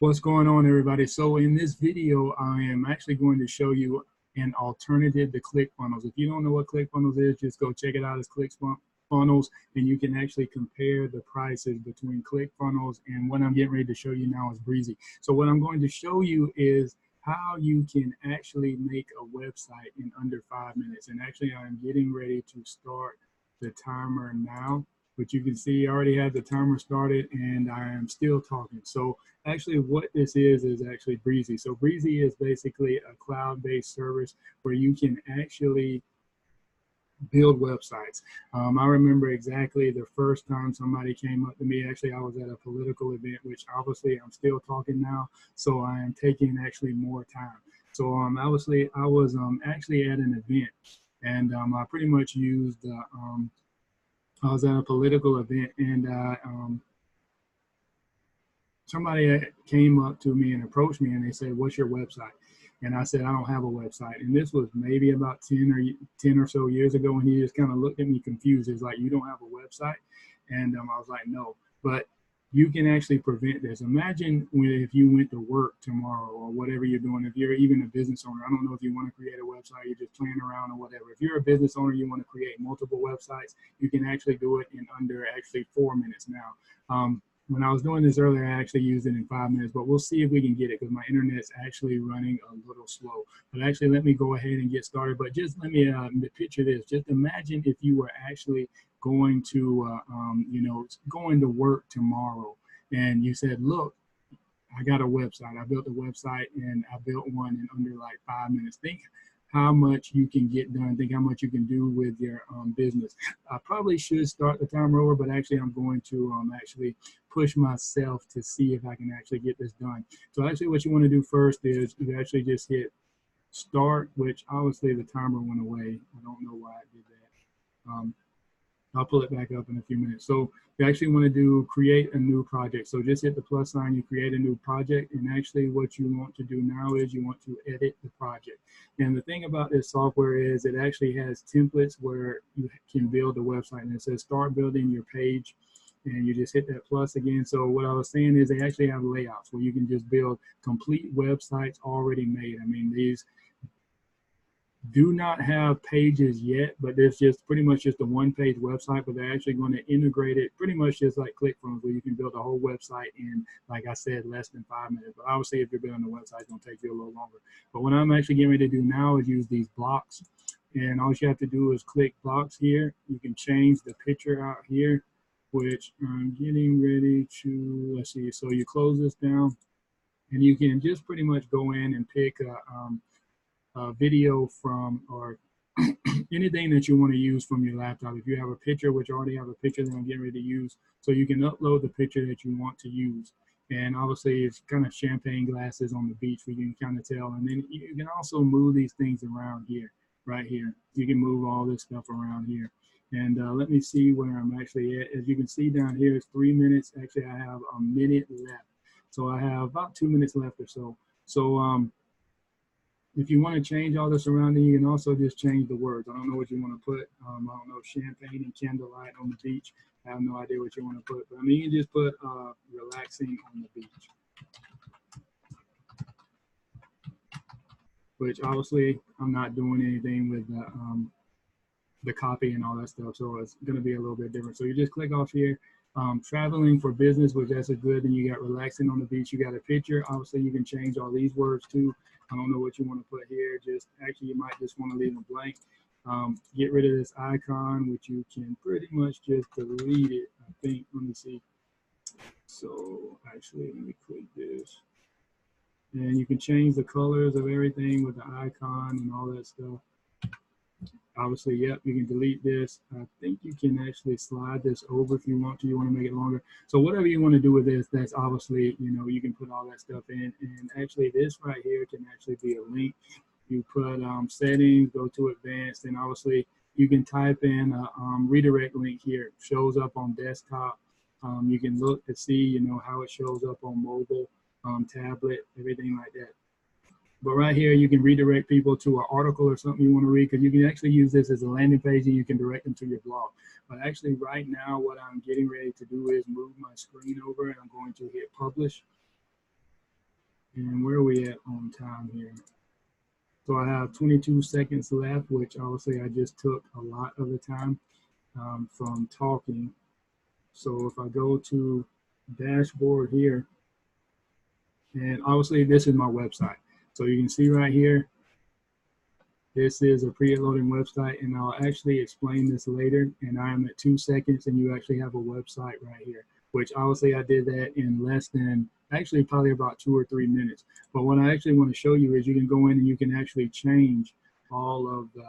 What's going on, everybody? So in this video, I am actually going to show you an alternative to Clickfunnels. If you don't know what Clickfunnels is, just go check it out as Clickfunnels, and you can actually compare the prices between Clickfunnels and what I'm getting ready to show you now is Breezy. So what I'm going to show you is how you can actually make a website in under 5 minutes. And actually, I'm getting ready to start the timer now. But you can see I already have the timer started and I am still talking. So actually what this is actually Breezy. So Breezy is basically a cloud-based service where you can actually build websites. I remember exactly the first time somebody came up to me. Actually, I was at a political event, which obviously I'm still talking now, so I am taking actually more time. So obviously I was actually at an event, and I pretty much used I was at a political event, and somebody came up to me and approached me, and they said, "What's your website?" And I said, "I don't have a website." And this was maybe about 10 or so years ago, and he just kind of looked at me confused. He's like, "You don't have a website?" And I was like, "No." But you can actually prevent this. Imagine if you went to work tomorrow or whatever you're doing, if you're even a business owner. I don't know if you want to create a website, you're just playing around or whatever. If you're a business owner, you want to create multiple websites, you can actually do it in under actually 4 minutes now. When I was doing this earlier, I actually used it in 5 minutes, but we'll see if we can get it because my internet's actually running a little slow. But actually, let me go ahead and get started. But just let me picture this. Just imagine if you were actually going to, going to work tomorrow, and you said, "Look, I got a website. I built a website, and I built one in under like 5 minutes." Think how much you can get done. Think how much you can do with your business. I probably should start the timer over, but actually I'm going to actually push myself to see if I can actually get this done. So actually what you want to do first is you actually just hit start, which obviously the timer went away. I don't know why I did that. I'll pull it back up in a few minutes. So you actually want to do create a new project. So just hit the plus sign, you create a new project. And actually what you want to do now is you want to edit the project. And the thing about this software is it actually has templates where you can build a website, and it says start building your page. And you just hit that plus again. So what I was saying is they actually have layouts where you can just build complete websites already made. I mean, these do not have pages yet, but it's just pretty much just a one-page website, but they're actually going to integrate it pretty much just like Clickfunnels, where you can build a whole website in, like I said, less than 5 minutes. But obviously, if you're building a website, it's going to take you a little longer. But what I'm actually getting ready to do now is use these blocks, and all you have to do is click blocks here. You can change the picture out here, which I'm getting ready to, let's see, so you close this down, and you can just pretty much go in and pick a video from, or anything that you want to use from your laptop. If you have a picture, which I already have a picture that I'm getting ready to use, so you can upload the picture that you want to use. And obviously it's kind of champagne glasses on the beach where you can kind of tell. And then you can also move these things around here, right here. You can move all this stuff around here. And let me see where I'm actually at. As you can see down here, it's 3 minutes. Actually, I have a minute left. So I have about 2 minutes left or so. So if you want to change all this around, then you can also just change the words. I don't know what you want to put. I don't know, champagne and candlelight on the beach. I have no idea what you want to put. But I mean, you can just put relaxing on the beach. Which obviously I'm not doing anything with the copy and all that stuff. So it's going to be a little bit different. So you just click off here. Traveling for business, which that's a good. Then you got relaxing on the beach. You got a picture. Obviously, you can change all these words too. I don't know what you want to put here. Just actually, you might just want to leave them blank. Get rid of this icon, which you can pretty much just delete it. I think. Let me see. So actually, let me click this. And you can change the colors of everything with the icon and all that stuff. Obviously, yep, you can delete this. I think you can actually slide this over if you want to. You want to make it longer. So whatever you want to do with this, that's obviously, you can put all that stuff in. And actually, this right here can actually be a link. You put settings, go to advanced, and obviously you can type in a redirect link here. It shows up on desktop. You can look to see, how it shows up on mobile, tablet, everything like that. But right here, you can redirect people to an article or something you want to read, because you can actually use this as a landing page and you can direct them to your blog. But actually right now, what I'm getting ready to do is move my screen over, and I'm going to hit publish. And where are we at on time here? So I have 22 seconds left, which obviously I just took a lot of the time from talking. So if I go to dashboard here, and obviously this is my website. So you can see right here, this is a pre-loading website, and I'll actually explain this later. And I am at 2 seconds, and you actually have a website right here, which obviously I did that in less than, actually probably about 2 or 3 minutes. But what I actually want to show you is you can go in and you can actually change all of the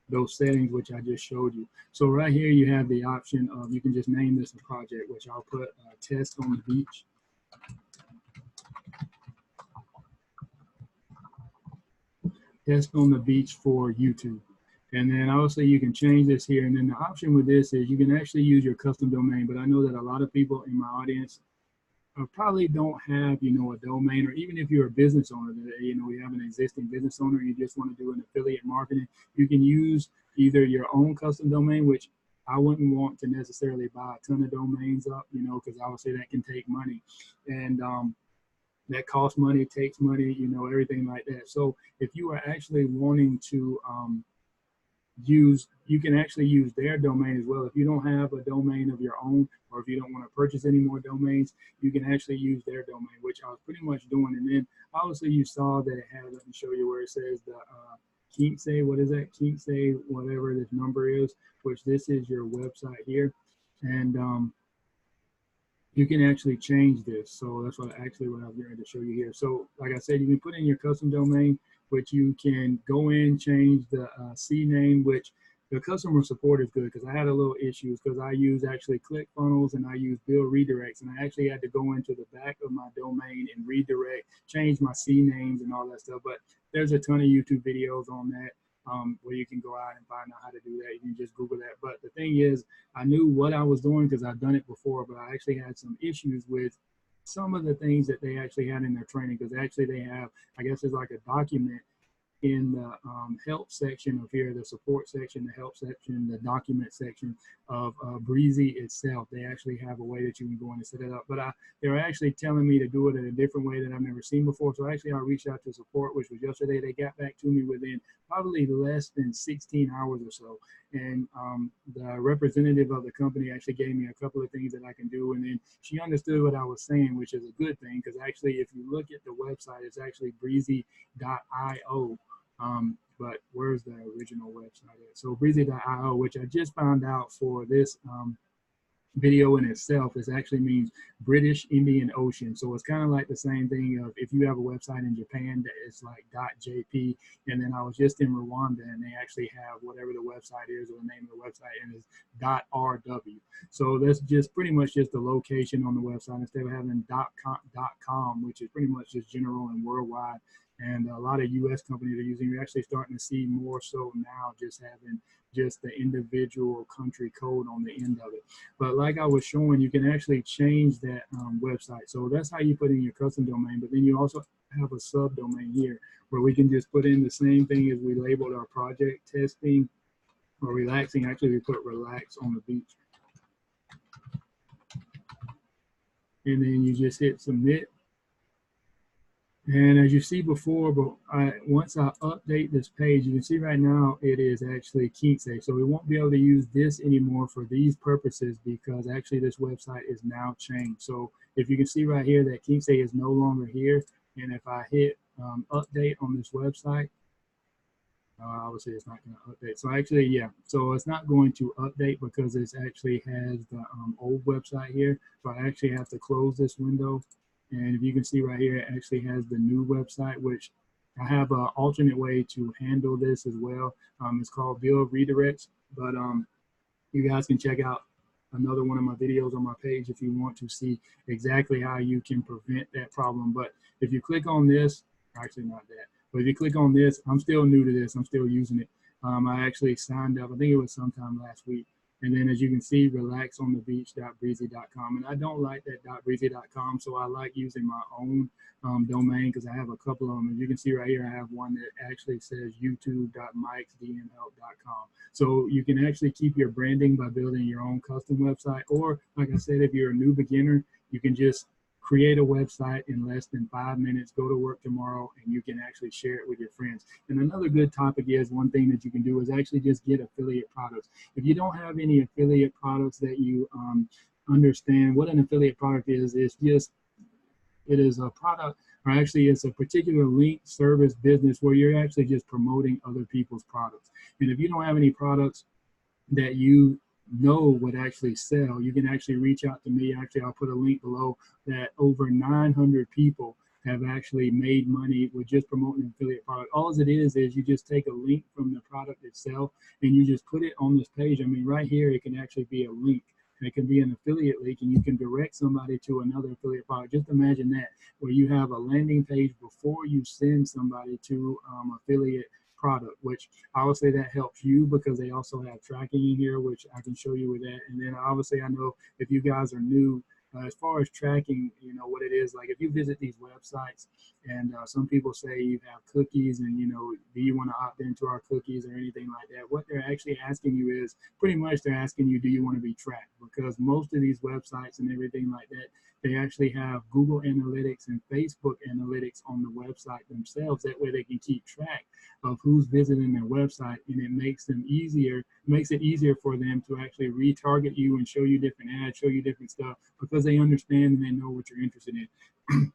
those settings which I just showed you. So right here you have the option of, you can just name this a project, which I'll put test on the beach. Test on the beach for YouTube. And then obviously you can change this here. And then the option with this is you can actually use your custom domain. But I know that a lot of people in my audience probably don't have, a domain, or even if you're a business owner, that, you have an existing business owner, you just want to do an affiliate marketing, you can use either your own custom domain, which I wouldn't want to necessarily buy a ton of domains up, because obviously that can take money. And that costs money, takes money, everything like that. So if you are actually wanting to you can actually use their domain as well. If you don't have a domain of your own, or if you don't want to purchase any more domains, you can actually use their domain, which I was pretty much doing. And then obviously you saw that it had, let me show you where it says the Kroeze, what is that? Kroeze, whatever this number is, which this is your website here. And you can actually change this. So that's what I'm going to show you here. So like I said, you can put in your custom domain, which you can go in, change the C name, which the customer support is good, because I had a little issues because I use actually Clickfunnels and I use build redirects, and I actually had to go into the back of my domain and redirect, change my C names and all that stuff. But there's a ton of YouTube videos on that. Where you can go out and find out how to do that. You can just Google that. But the thing is, I knew what I was doing because I've done it before, but I actually had some issues with some of the things that they actually had in their training, because actually they have, I guess it's like a document in the help section of here, the support section, the help section, the document section of Breezy itself. They actually have a way that you can go in and set it up. But they're actually telling me to do it in a different way that I've never seen before. So actually I reached out to support, which was yesterday. They got back to me within probably less than 16 hours or so. And the representative of the company actually gave me a couple of things that I can do. And then she understood what I was saying, which is a good thing, because actually if you look at the website, it's actually breezy.io. But where's the original website at? So breezy.io, which I just found out for this video in itself, is actually means British Indian Ocean. So it's kind of like the same thing of if you have a website in Japan that is like .jp, and then I was just in Rwanda and they actually have whatever the website is, or the name of the website, and it's .rw. So that's just pretty much just the location on the website, instead of having .com, which is pretty much just general and worldwide. And a lot of US companies are using, you're actually starting to see more so now just having just the individual country code on the end of it. But like I was showing, you can actually change that website. So that's how you put in your custom domain. But then you also have a subdomain here where we can just put in the same thing as we labeled our project, testing or relaxing. Actually, we put relax on the beach. And then you just hit submit. And as you see before, but once I update this page, you can see right now it is actually Kroeze. So we won't be able to use this anymore for these purposes, because actually this website is now changed. So if you can see right here that Kroeze is no longer here, and if I hit update on this website, obviously it's not going to update. So actually, yeah, so it's not going to update because it actually has the old website here. So I actually have to close this window. And if you can see right here, it actually has the new website, which I have an alternate way to handle this as well. It's called Build Redirects, but you guys can check out another one of my videos on my page if you want to see exactly how you can prevent that problem. But if you click on this, actually not that, but if you click on this, I'm still new to this. I'm still using it. I actually signed up, I think it was sometime last week. And then as you can see, relax on the beach.breezy.com. And I don't like that .breezy.com, so I like using my own domain, because I have a couple of them. As you can see right here, I have one that actually says youtube.mikesdmhelp.com. So you can actually keep your branding by building your own custom website. Or like I said, if you're a new beginner, you can just create a website in less than 5 minutes, go to work tomorrow, and you can actually share it with your friends. And another good topic is, one thing that you can do is actually just get affiliate products. If you don't have any affiliate products that you understand what an affiliate product is just, it is a product, or actually it's a particular link, service, business where you're actually just promoting other people's products. And if you don't have any products that you know would actually sell, you can actually reach out to me. Actually, I'll put a link below that over 900 people have actually made money with just promoting an affiliate product. All it is you just take a link from the product itself and you just put it on this page. I mean, right here, it can actually be a link. It can be an affiliate link, and you can direct somebody to another affiliate product. Just imagine that, where you have a landing page before you send somebody to affiliate product, which obviously that helps you because they also have tracking in here, which I can show you with that. And then obviously I know if you guys are new, as far as tracking, you know what it is, like if you visit these websites and some people say you have cookies and, you know, do you want to opt into our cookies or anything like that? What they're actually asking you is pretty much they're asking you, do you want to be tracked? Because most of these websites and everything like that, they actually have Google Analytics and Facebook Analytics on the website themselves. That way they can keep track of who's visiting their website, and it makes it easier for them to actually retarget you and show you different ads, show you different stuff, because they understand and they know what you're interested in.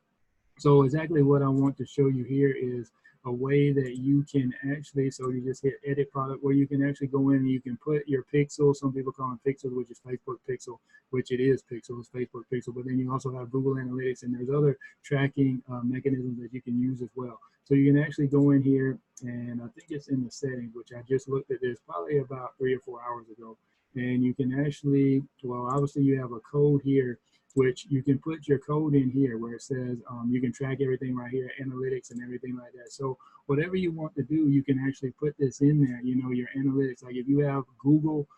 So exactly what I want to show you here is a way that you can actually, so you just hit edit product, where you can actually go in and you can put your pixel, some people call them pixels, which is Facebook pixel, which it is pixel, it's Facebook pixel, but then you also have Google Analytics, and there's other tracking mechanisms that you can use as well. So you can actually go in here, and I think it's in the settings, which I just looked at this probably about 3 or 4 hours ago. And you can actually, well, obviously you have a code here, which you can put your code in here where it says you can track everything right here, analytics and everything like that. So whatever you want to do, you can actually put this in there, you know, your analytics. Like if you have Google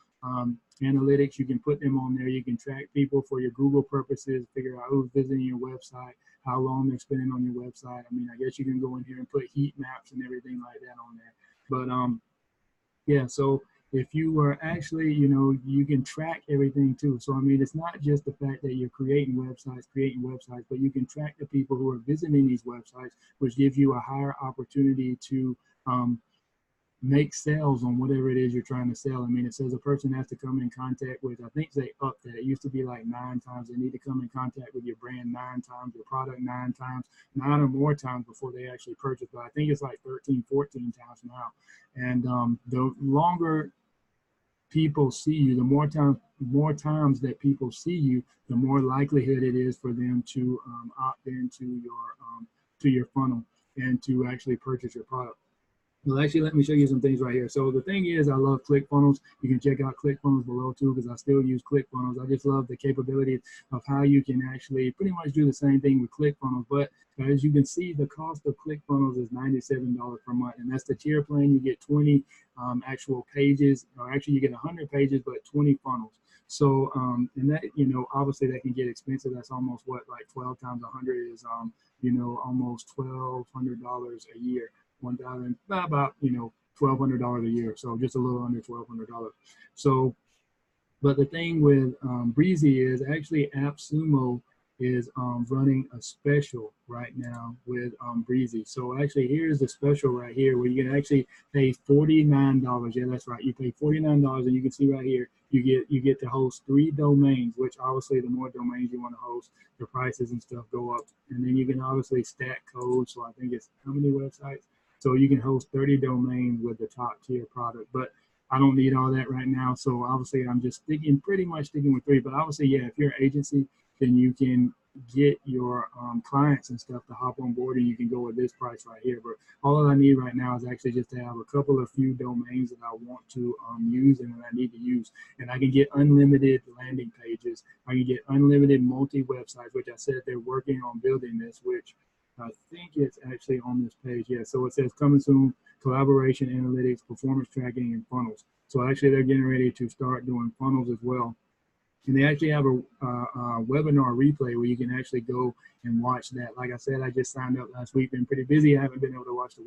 Analytics, you can put them on there. You can track people for your Google purposes, figure out who's visiting your website, how long they're spending on your website. I mean, I guess you can go in here and put heat maps and everything like that on there. But yeah, so if you are actually, you know, you can track everything too. So, I mean, it's not just the fact that you're creating websites, but you can track the people who are visiting these websites, which gives you a higher opportunity to make sales on whatever it is you're trying to sell. I mean, it says a person has to come in contact with, I think they upped that. It used to be like 9 times. They need to come in contact with your brand 9 times, your product 9 times, 9 or more times before they actually purchase. But I think it's like 13, 14 times now. And the longer people see you, the more times that people see you, the more likelihood it is for them to opt into your funnel and to actually purchase your product. Well, actually, let me show you some things right here. So the thing is, I love Clickfunnels. You can check out Clickfunnels below too, because I still use Clickfunnels. I just love the capabilities of how you can actually pretty much do the same thing with Clickfunnels. But as you can see, the cost of Clickfunnels is $97 per month, and that's the tier plan. You get 20 actual pages, or actually you get 100 pages, but 20 funnels. So, and that, you know, obviously that can get expensive. That's almost what, like 12 times 100 is, you know, almost $1,200 a year. 1,000, about, you know, $1,200 a year, so just a little under $1,200. So, but the thing with Breezy is actually AppSumo is running a special right now with Breezy. So actually, here's the special right here where you can actually pay $49. Yeah, that's right. You pay $49, and you can see right here you get to host 3 domains. Which obviously, the more domains you want to host, the prices and stuff go up. And then you can obviously stack code. So I think it's how many websites? So you can host 30 domains with the top tier product, but I don't need all that right now. So obviously I'm just pretty much sticking with 3, but obviously, yeah, if you're an agency, then you can get your clients and stuff to hop on board, and you can go with this price right here. But all I need right now is actually just to have a couple of few domains that I want to use and that I need to use. And I can get unlimited landing pages. I can get unlimited multi-websites, which I said they're working on building this, which I think it's actually on this page. Yeah, so it says coming soon, collaboration, analytics, performance tracking, and funnels. So actually they're getting ready to start doing funnels as well. And they actually have a webinar replay where you can actually go and watch that. Like I said, I just signed up last week, been pretty busy. I haven't been able to watch the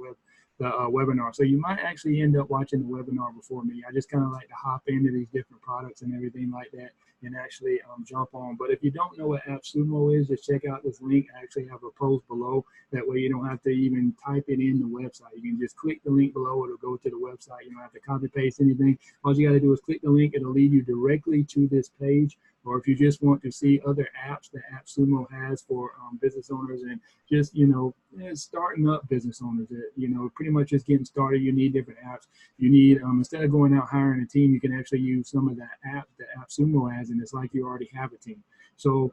webinar. So you might actually end up watching the webinar before me. I just kind of like to hop into these different products and everything like that and actually jump on. But if you don't know what AppSumo is, just check out this link. I actually have a post below. That way you don't have to even type it in the website. You can just click the link below. It'll go to the website. You don't have to copy paste anything. All you got to do is click the link. It'll lead you directly to this page. Or if you just want to see other apps that AppSumo has for business owners and just, starting up business owners, pretty much just getting started, you need different apps. You need, instead of going out hiring a team, you can actually use some of that app that AppSumo has, and it's like you already have a team. So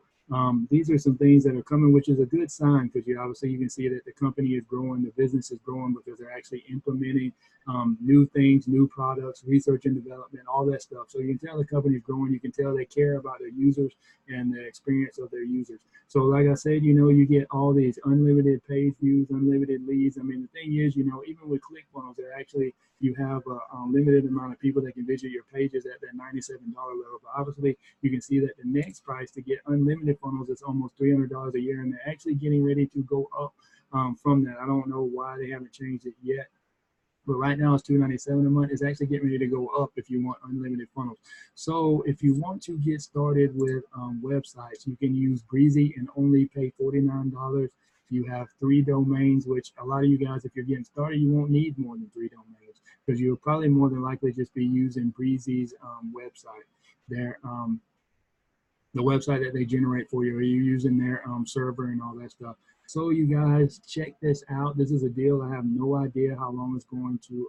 these are some things that are coming, which is a good sign because you can see that the company is growing, the business is growing because they're actually implementing new things, new products, research and development, all that stuff. So you can tell the company is growing. You can tell they care about their users and the experience of their users. So like I said, you get all these unlimited page views, unlimited leads. I mean, the thing is, even with Clickfunnels, they're actually, you have a limited amount of people that can visit your pages at that $97 level. But obviously, you can see that the next price to get unlimited funnels is almost $300 a year, and they're actually getting ready to go up from that. I don't know why they haven't changed it yet. But right now it's $297 a month. It's actually getting ready to go up if you want unlimited funnels. So if you want to get started with websites, you can use Breezy and only pay $49. You have 3 domains, which a lot of you guys, if you're getting started, you won't need more than 3 domains because you'll probably more than likely just be using Breezy's website. The website that they generate for you, or you're using their server and all that stuff. So you guys check this out. This is a deal. I have no idea how long it's going to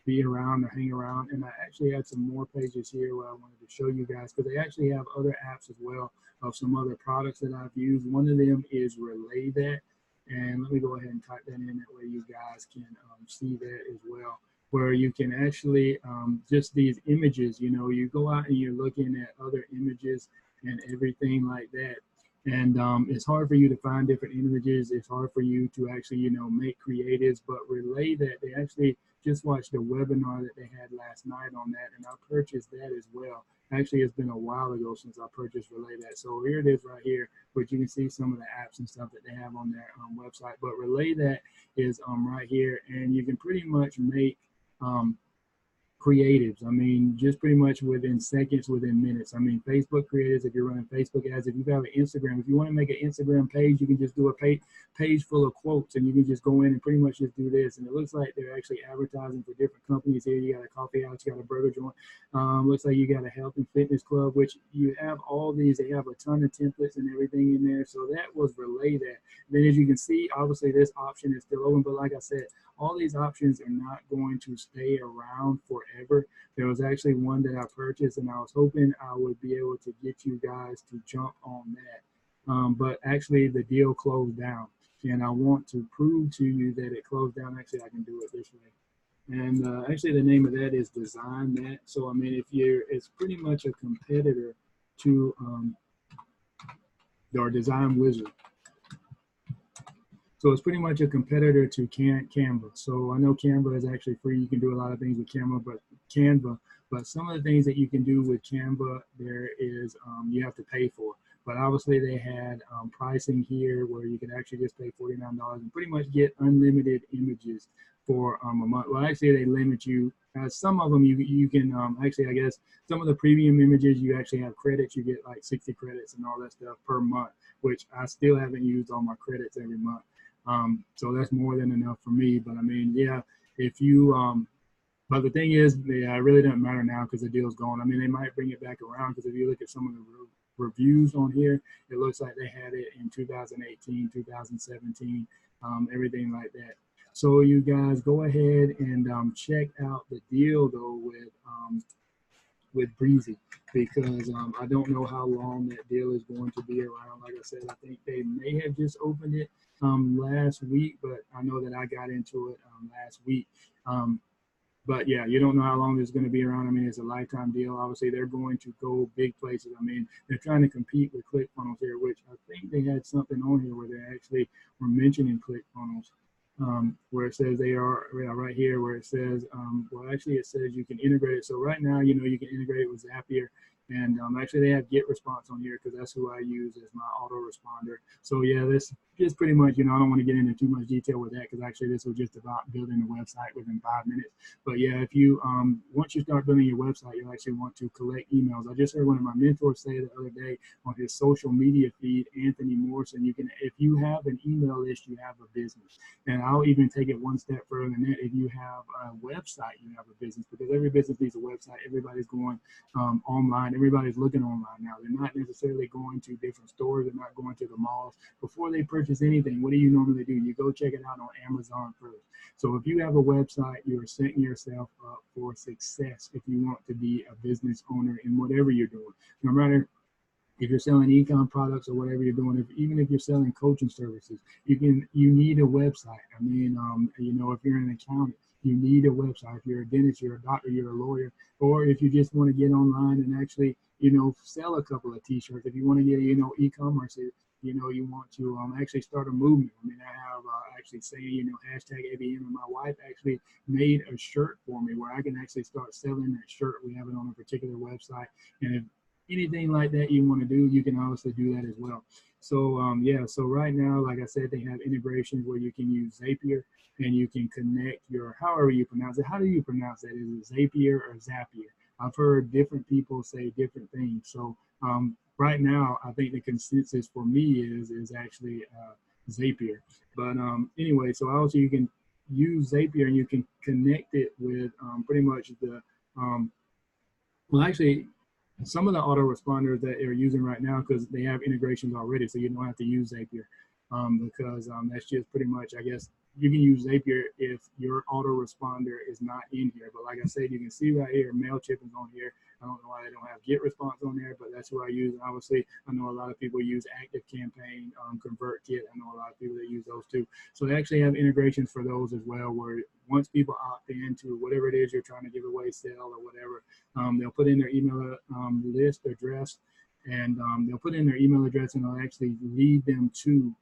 be around or hang around. And I actually had some more pages here where I wanted to show you guys because they actually have other apps as well of some other products that I've used. One of them is Relay That. And let me go ahead and type that in. That way you guys can see that as well, where you can actually just these images, you go out and you're looking at other images and everything like that. And it's hard for you to find different images. It's hard for you to actually, make creatives, but Relay That, they actually just watched a webinar that they had last night on that, and I purchased that as well. Actually, it's been a while ago since I purchased Relay That. So here it is right here, but you can see some of the apps and stuff that they have on their website. But Relay That is right here, and you can pretty much make creatives. I mean, just pretty much within seconds, within minutes. I mean, Facebook creatives, if you're running Facebook ads, if you have an Instagram, if you want to make an Instagram page, you can just do a page full of quotes and you can just go in and pretty much just do this. And it looks like they're actually advertising for different companies here. You got a coffee house, you got a burger joint. Looks like you got a health and fitness club, which you have all these. They have a ton of templates and everything in there. So that was Relay That. Then as you can see, obviously this option is still open, but like I said, all these options are not going to stay around forever. There was actually one that I purchased and I was hoping I would be able to get you guys to jump on that. But actually the deal closed down and I want to prove to you that it closed down. Actually, I can do it this way. And actually the name of that is Design That. So, I mean, it's pretty much a competitor to our Design Wizard. So it's pretty much a competitor to Canva. So I know Canva is actually free. You can do a lot of things with Canva, but some of the things that you can do with Canva, there is you have to pay for. But obviously they had pricing here where you can actually just pay $49 and pretty much get unlimited images for a month. Well, actually they limit you. Some of them you can actually, I guess, some of the premium images you actually have credits. You get like 60 credits and all that stuff per month, which I still haven't used all my credits every month. So that's more than enough for me. But I mean, yeah, if you, but the thing is, yeah, it really doesn't matter now because the deal's gone. I mean, they might bring it back around because if you look at some of the reviews on here, it looks like they had it in 2018, 2017, everything like that. So you guys go ahead and check out the deal though with Breezy because I don't know how long that deal is going to be around. Like I said, I think they may have just opened it last week, but I know that I got into it last week. But yeah, you don't know how long it's going to be around. I mean, it's a lifetime deal. Obviously, they're going to go big places. I mean, they're trying to compete with Clickfunnels here, which I think they had something on here where they actually were mentioning Clickfunnels, where it says they are right here, where it says, well, actually it says you can integrate it. So right now, you can integrate it with Zapier And actually, they have Get Response on here because that's who I use as my autoresponder. So yeah, this is pretty much, I don't want to get into too much detail with that because actually this was just about building a website within 5 minutes. But yeah, if you once you start building your website, you'll actually want to collect emails. I just heard one of my mentors say the other day on his social media feed, Anthony Morrison, if you have an email list, you have a business. And I'll even take it one step further than that. If you have a website, you have a business, because every business needs a website. Everybody's going online. Everybody's looking online now. They're not necessarily going to different stores. They're not going to the malls. Before they purchase anything, what do you normally do? You go check it out on Amazon first. So if you have a website, you're setting yourself up for success if you want to be a business owner in whatever you're doing. No matter if you're selling e-com products or whatever you're doing, even if you're selling coaching services, you need a website. I mean, if you're an accountant, you need a website. If you're a dentist, you're a doctor, you're a lawyer, or if you just want to get online and actually, sell a couple of t-shirts, if you want to get, e-commerce, you want to actually start a movement. I mean, I have actually saying, hashtag ABM, and my wife actually made a shirt for me where I can actually start selling that shirt. We have it on a particular website. And if anything like that you want to do, you can obviously do that as well. So so right now, like I said, they have integrations where you can use Zapier and you can connect your, however you pronounce it. How do you pronounce that? Is it Zapier or Zapier? I've heard different people say different things. So right now, I think the consensus for me is actually Zapier. But anyway, so also you can use Zapier and you can connect it with pretty much the actually, some of the autoresponders that you're using right now, because they have integrations already, so you don't have to use Zapier, because that's just pretty much, I guess, you can use Zapier if your autoresponder is not in here. But like I said, you can see right here, MailChimp is on here. I don't know why they don't have Get Response on there, but that's who I use. And obviously, I know a lot of people use ActiveCampaign, ConvertKit. I know a lot of people that use those too. So they actually have integrations for those as well, where once people opt into whatever it is you're trying to give away, sell, or whatever, they'll put in their email list address, and they'll put in their email address, and they'll actually lead them to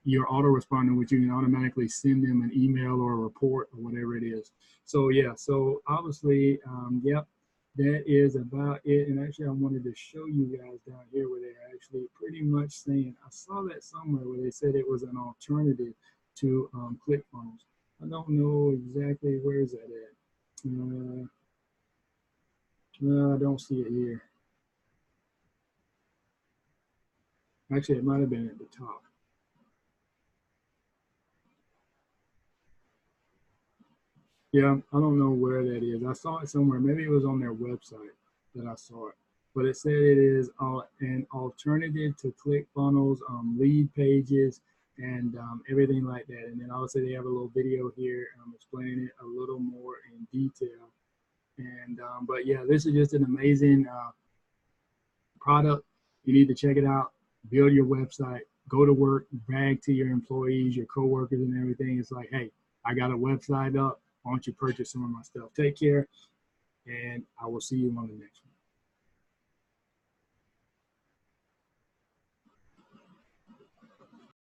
your autoresponder, which you can automatically send them an email or a report or whatever it is. So yeah, so obviously, yep, that is about it. And actually, I wanted to show you guys down here where they're actually pretty much saying, I saw that somewhere where they said it was an alternative to Clickfunnels. I don't know exactly where is that at. No, I don't see it here. Actually, it might have been at the top. Yeah, I don't know where that is. I saw it somewhere. Maybe it was on their website that I saw it. But it said it is an alternative to ClickFunnels, Leadpages, and everything like that. And then also they have a little video here explaining it a little more in detail. And but yeah, this is just an amazing product. You need to check it out. Build your website. Go to work. Brag to your employees, your coworkers, and everything. It's like, hey, I got a website up. Why don't you purchase some of my stuff? Take care, and I will see you on the next one.